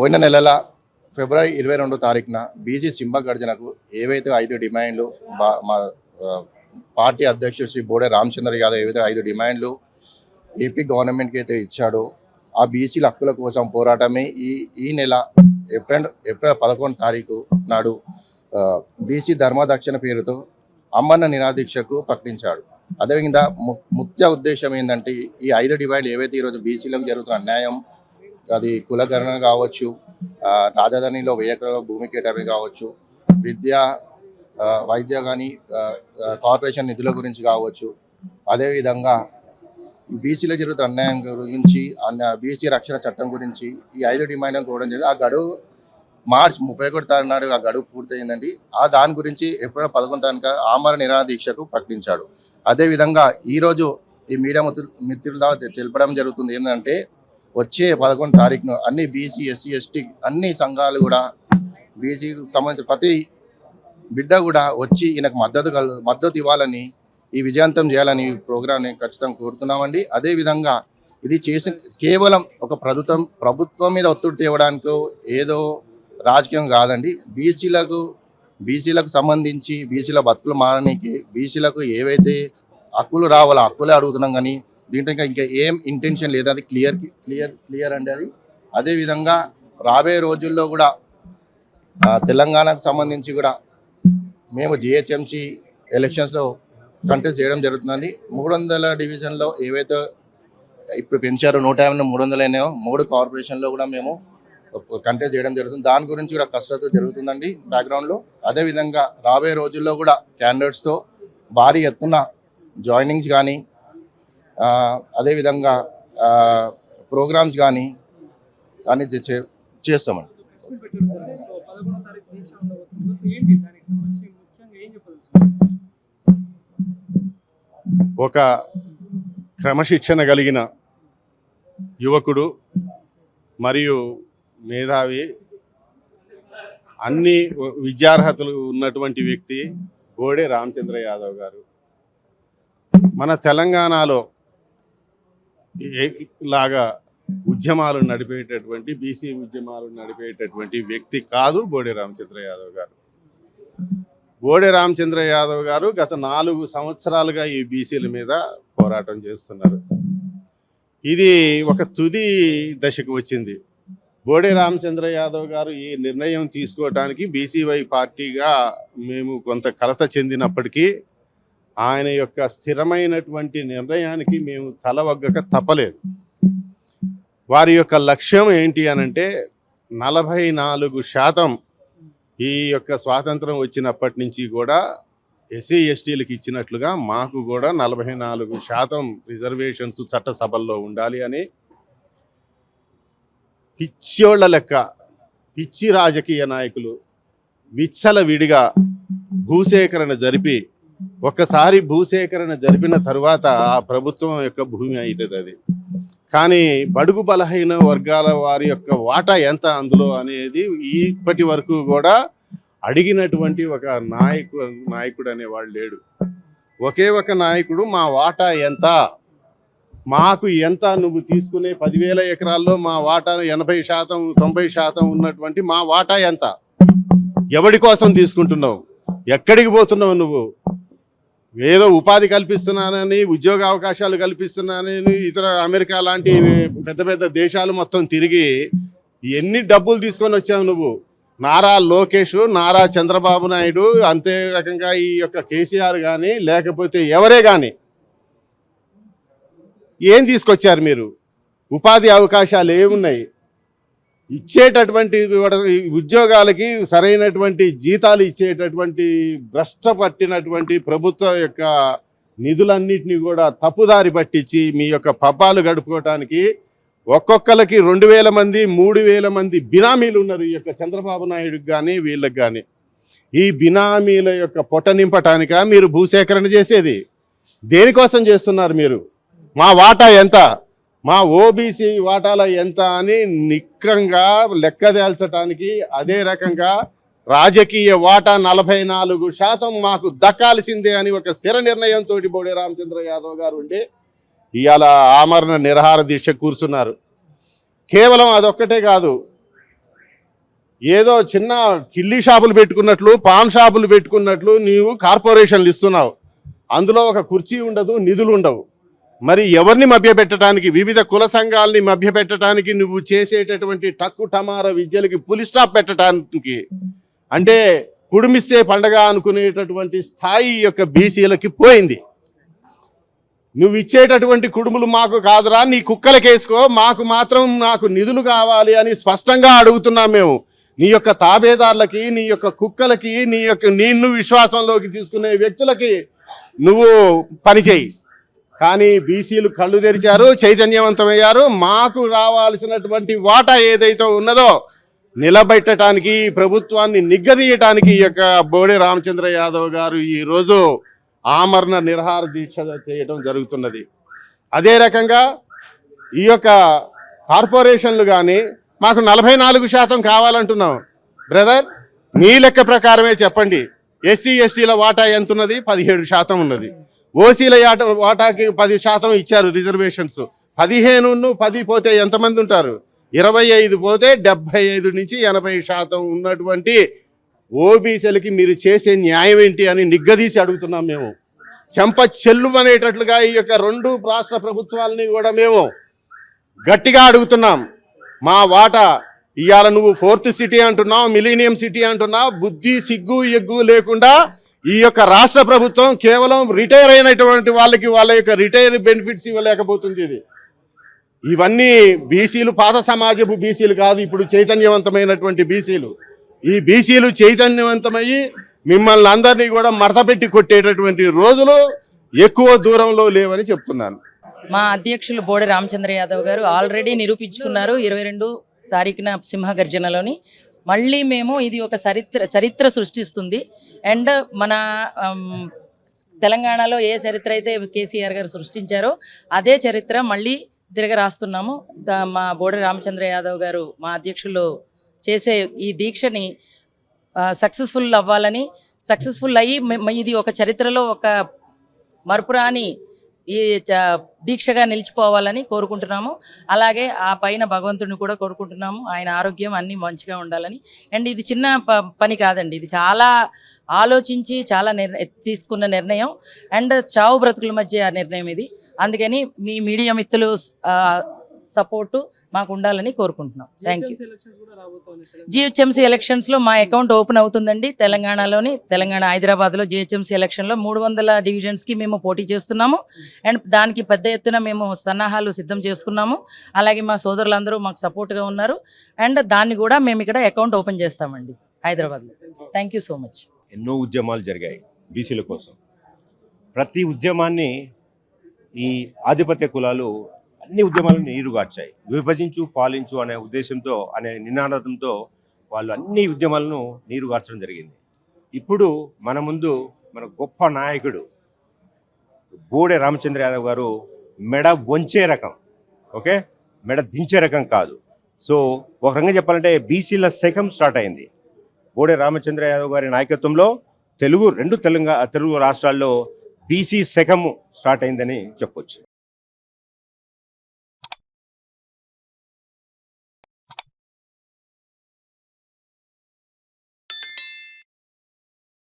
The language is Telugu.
పోయిన నెలల ఫిబ్రవరి 22వ తారీఖున బీసీ సింహ గర్జనకు ఏవైతే 5 డిమాండ్లు మా పార్టీ అధ్యక్షుడు శ్రీ బోడే రామచంద్ర యాదవ్ ఏవైతే 5 డిమాండ్లు ఏపీ గవర్నమెంట్కి అయితే ఇచ్చాడో ఆ బీసీల హక్కుల కోసం పోరాటమే ఈ నెల ఏప్రిల్ 11 తారీఖు నాడు బీసీ ధర్మదక్షిణ పేరుతో అమ్మన్న నిరాదీక్షకు ప్రకటించాడు. అదేవిధంగా ముఖ్య ఉద్దేశం ఏంటంటే ఈ 5 డిమాండ్లు ఏవైతే ఈరోజు బీసీలకు జరుగుతున్న అన్యాయం, అది కులగణన కావచ్చు, రాజధానిలో 1000 ఎకరాల భూమి కేటాయింపు కావచ్చు, వైద్య కానీ కార్పొరేషన్ నిధుల గురించి కావచ్చు, అదేవిధంగా బీసీలో జరుగుతున్న అన్యాయం గురించి, బీసీ రక్షణ చట్టం గురించి ఈ 5 డిమాండ్లను కోవడం జరిగింది. ఆ గడువు మార్చి 31 తారీఖు నాడు ఆ గడువు పూర్తయిందండి. దాని గురించి ఏప్రిల్ 11 తారీఖు ఆమరణ నిరాహార దీక్షకు ప్రకటించాడు. అదేవిధంగా ఈరోజు ఈ మీడియా మిత్రుల ద్వారా తెలపడం జరుగుతుంది ఏంటంటే వచ్చే 11 తారీఖున అన్ని బీసీ, ఎస్సీ, ఎస్టీ అన్ని సంఘాలు కూడా బీసీకి సంబంధించిన ప్రతి బిడ్డ కూడా వచ్చి ఈయనకు మద్దతు ఇవ్వాలని, ఈ విజయవంతం చేయాలని ఈ ప్రోగ్రామ్ని ఖచ్చితంగా కోరుతున్నామండి. అదేవిధంగా ఇది చేసిన కేవలం ఒక ప్రభుత్వం మీద ఒత్తిడి తేవడానికో ఏదో రాజకీయం కాదండి. బీసీలకు సంబంధించి బీసీల బతుకులు మారడానికి, బీసీలకు ఏవైతే హక్కులు రావాలో హక్కులే అడుగుతున్నాం. కానీ దీంట్లో ఇంకా ఏం ఇంటెన్షన్ లేదు. అది క్లియర్ అండి అది. అదేవిధంగా రాబోయే రోజుల్లో కూడా తెలంగాణకు సంబంధించి కూడా మేము జిహెచ్ఎంసీ ఎలక్షన్స్లో కంటెస్ట్ చేయడం జరుగుతుందండి. 300 డివిజన్లో ఏవైతే ఇప్పుడు పెంచారో 150 300 అయినాయో 3 కార్పొరేషన్లో కూడా మేము కంటెస్ట్ చేయడం జరుగుతుంది. దాని గురించి కూడా కసరత్తు జరుగుతుందండి బ్యాక్గ్రౌండ్లో. అదేవిధంగా రాబోయే రోజుల్లో కూడా క్యాండిడేట్స్తో భారీ ఎత్తున జాయినింగ్స్ కానీ, అదేవిధంగా ప్రోగ్రామ్స్ కానీ చేస్తామండి. ఒక క్రమశిక్షణ కలిగిన యువకుడు మరియు మేధావి, అన్ని విద్యార్హతలు ఉన్నటువంటి వ్యక్తి బోడే రామచంద్ర యాదవ్ గారు. మన తెలంగాణలో లాగా ఉద్యమాలు నడిపేటటువంటి, బీసీ ఉద్యమాలు నడిపేటటువంటి వ్యక్తి కాదు బోడే రామచంద్ర యాదవ్ గారు. బోడే రామచంద్ర యాదవ్ గారు గత 4 సంవత్సరాలుగా ఈ బీసీల మీద పోరాటం చేస్తున్నారు. ఇది ఒక తుది దశకు వచ్చింది. బోడే రామచంద్ర యాదవ్ గారు ఈ నిర్ణయం తీసుకోవడానికి బీసీవై పార్టీగా మేము కొంత కలత చెందినప్పటికీ ఆయన యొక్క స్థిరమైనటువంటి నిర్ణయానికి మేము తలవగ్గక తప్పలేదు. వారి యొక్క లక్ష్యం ఏంటి అనంటే 44% ఈ యొక్క స్వాతంత్రం వచ్చినప్పటి నుంచి కూడా ఎస్సీ ఎస్టీలకు ఇచ్చినట్లుగా మాకు కూడా 44% రిజర్వేషన్స్ చట్టసభల్లో ఉండాలి అని పిచ్చోళ్ల లెక్క పిచ్చి రాజకీయ నాయకులు విచ్చల విడిగా భూసేకరణ జరిపి, ఒక్కసారి భూసేకరణ జరిపిన తరువాత ఆ ప్రభుత్వం యొక్క భూమి అవుతుంది అది. కానీ బడుగు బలహీన వర్గాల వారి యొక్క వాటా ఎంత అందులో అనేది ఇప్పటి వరకు కూడా అడిగినటువంటి ఒక నాయకుడు అనేవాడు లేడు. ఒకే ఒక నాయకుడు మా వాటా ఎంత, మాకు ఎంత, నువ్వు తీసుకునే 10,000 ఎకరాల్లో మా వాటా 80% 90% ఉన్నటువంటి మా వాటా ఎంత, ఎవడి కోసం తీసుకుంటున్నావు, ఎక్కడికి పోతున్నావు, నువ్వు ఏదో ఉపాధి కల్పిస్తున్నానని, ఉద్యోగ అవకాశాలు కల్పిస్తున్నానని ఇతర అమెరికా లాంటి పెద్ద పెద్ద దేశాలు మొత్తం తిరిగి ఎన్ని డబ్బులు తీసుకొని వచ్చావు నువ్వు? నారా లోకేష్, నారా చంద్రబాబు నాయుడు, అంతే రకంగా ఈ యొక్క కేసీఆర్ కానీ లేకపోతే ఎవరే కానీ ఏం తీసుకొచ్చారు మీరు? ఉపాధి అవకాశాలు ఏమున్నాయి? ఇచ్చేటటువంటి ఉద్యోగాలకి సరైనటువంటి జీతాలు ఇచ్చేటటువంటి భ్రష్ట పట్టినటువంటి ప్రభుత్వ యొక్క నిధులన్నింటినీ కూడా తప్పుదారి పట్టించి మీ యొక్క పబ్బాలు గడుపుకోవటానికి ఒక్కొక్కరికి 2,000 మంది 3,000 మంది బినామీలు ఉన్నారు ఈ యొక్క చంద్రబాబు నాయుడుకి కానీ వీళ్ళకి కానీ. ఈ బినామీల యొక్క పొట్ట నింపటానిక మీరు భూసేకరణ చేసేది? దేనికోసం చేస్తున్నారు మీరు? మా వాటా ఎంత, మా ఓబీసీ వాటాల ఎంత అని నిక్కంగా లెక్క తేల్చడానికి, అదే రకంగా రాజకీయ వాటా 44% మాకు దక్కాల్సిందే అని ఒక స్థిర నిర్ణయంతో బోడే రామచంద్ర యాదవ్ గారు ఉండి ఇవాళ ఆమరణ నిరాహార దీక్ష కూర్చున్నారు. కేవలం అదొక్కటే కాదు, ఏదో చిన్న కిల్లీ షాపులు పెట్టుకున్నట్లు, పాన్ షాపులు పెట్టుకున్నట్లు నీవు కార్పొరేషన్లు ఇస్తున్నావు. అందులో ఒక కుర్చీ ఉండదు, నిధులు ఉండవు. మరి ఎవరిని మభ్యపెట్టడానికి, వివిధ కుల సంఘాలని మభ్యపెట్టడానికి నువ్వు చేసేటటువంటి టక్కు టమార విద్యలకి పులి స్టాప్ పెట్టడానికి, అంటే కుడుమిస్తే పండగ అనుకునేటటువంటి స్థాయి యొక్క బీసీలకి పోయింది. నువ్వు ఇచ్చేటటువంటి కుడుములు మాకు కాదురా, నీ కుక్కలకేసుకో, మాకు మాత్రం నాకు నిధులు కావాలి అని స్పష్టంగా అడుగుతున్నాం మేము. నీ యొక్క తాబేదారులకి, నీ యొక్క కుక్కలకి, నిన్ను విశ్వాసంలోకి తీసుకునే వ్యక్తులకి నువ్వు పనిచేయి. కానీ బీసీలు కళ్ళు తెరిచారు, చైతన్యవంతమయ్యారు. మాకు రావాల్సినటువంటి వాటా ఏదైతే ఉన్నదో నిలబెట్టడానికి, ప్రభుత్వాన్ని నిగ్గదీయటానికి ఈ యొక్క బోడే రామచంద్ర యాదవ్ గారు ఈరోజు ఆమరణ నిరాహార దీక్ష చేయడం జరుగుతున్నది. అదే రకంగా ఈ యొక్క కార్పొరేషన్లు కానీ మాకు 44% కావాలంటున్నాం. బ్రదర్, మీ లెక్క ప్రకారమే చెప్పండి. ఎస్సీ ఎస్టీల వాటా ఎంత ఉన్నది? 17% ఉన్నది. ఓసీల వాటాకి 10% ఇచ్చారు రిజర్వేషన్స్. 15 పోతే ఎంతమంది ఉంటారు? 25 పోతే 75 నుంచి 80% ఉన్నటువంటి ఓబీసీలకి మీరు చేసే న్యాయం ఏంటి అని నిగ్గదీసి అడుగుతున్నాం మేము. చెంప చెల్లు అనేటట్లుగా ఈ యొక్క 2 రాష్ట్ర ప్రభుత్వాలని కూడా మేము గట్టిగా అడుగుతున్నాం. మా వాటా ఇవాళ నువ్వు 4th సిటీ అంటున్నావు, మిలీనియం సిటీ అంటున్నావు. బుద్ధి, సిగ్గు, ఎగ్గు లేకుండా ఈ యొక్క రాష్ట్ర ప్రభుత్వం కేవలం రిటైర్ అయినటువంటి వాళ్ళకి వాళ్ళ యొక్క రిటైర్ బెనిఫిట్స్ ఇవ్వలేకపోతుంది. ఇవన్నీ బీసీలు పాత సమాజపు బీసీలు కాదు, ఇప్పుడు చైతన్యవంతమైనటువంటి బీసీలు. ఈ బీసీలు చైతన్యవంతమయ్యి మిమ్మల్ని అందరినీ కూడా మడతపెట్టి కొట్టేటటువంటి రోజులు ఎక్కువ దూరంలో లేవని చెప్తున్నాను. మా అధ్యక్షులు బోడే రామచంద్ర యాదవ్ గారు ఆల్రెడీ నిరూపించుకున్నారు 22 తారీఖున సింహగర్జనలోని. మళ్ళీ మేము ఇది ఒక చరిత్ర సృష్టిస్తుంది. అండ్ మన తెలంగాణలో ఏ చరిత్ర అయితే కేసీఆర్ గారు సృష్టించారో అదే చరిత్ర మళ్ళీ తిరగ రాస్తున్నాము. మా బోడే రామచంద్ర యాదవ్ గారు మా అధ్యక్షులు చేసే ఈ దీక్షని సక్సెస్ఫుల్ అవ్వాలని, సక్సెస్ఫుల్ అయ్యి ఇది ఒక చరిత్రలో ఒక మరపురాని ఈ దీక్షగా నిలిచిపోవాలని కోరుకుంటున్నాము. అలాగే ఆ పైన భగవంతుడిని కూడా కోరుకుంటున్నాము, ఆయన ఆరోగ్యం అన్నీ మంచిగా ఉండాలని. అండ్ ఇది చిన్న పని కాదండి, ఇది చాలా ఆలోచించి చాలా తీసుకున్న నిర్ణయం. అండ్ చావు బ్రతుకుల మధ్య ఆ నిర్ణయం ఇది. అందుకని మీ మీడియా మిత్రులు సపోర్టు మాకు ఉండాలని కోరుకుంటున్నాం. Thank you. జిహెచ్ఎంసీ ఎలక్షన్స్లో మా అకౌంట్ ఓపెన్ అవుతుందండి. తెలంగాణ హైదరాబాద్లో జిహెచ్ఎంసీ ఎలక్షన్లో 300 డివిజన్స్కి మేము పోటీ చేస్తున్నాము. అండ్ దానికి పెద్ద ఎత్తున మేము సన్నాహాలు సిద్ధం చేసుకున్నాము. అలాగే మా సోదరులందరూ మాకు సపోర్ట్గా ఉన్నారు. అండ్ దాన్ని కూడా మేము ఇక్కడ అకౌంట్ ఓపెన్ చేస్తామండి హైదరాబాద్లో. Thank you so much. ఎన్నో ఉద్యమాలు జరిగాయి బీసీల కోసం. ప్రతి ఉద్యమాన్ని ఈ ఆధిపత్య కులాలు అన్ని ఉద్యమాలను నీరుగార్చాయి. విభజించు పాలించు అనే ఉద్దేశంతో, అనే నినాదంతో వాళ్ళు అన్ని ఉద్యమాలను నీరుగార్చడం జరిగింది. ఇప్పుడు మన ముందు మన గొప్ప నాయకుడు బోడే రామచంద్ర యాదవ్ గారు మెడ వంచే రకం, ఓకే, మెడ దించే రకం కాదు. సో ఒక రకంగా చెప్పాలంటే బీసీల శకం స్టార్ట్ అయింది. బోడే రామచంద్ర యాదవ్ గారి నాయకత్వంలో తెలుగు రాష్ట్రాల్లో బీసీ శకము స్టార్ట్ అయిందని చెప్పొచ్చు.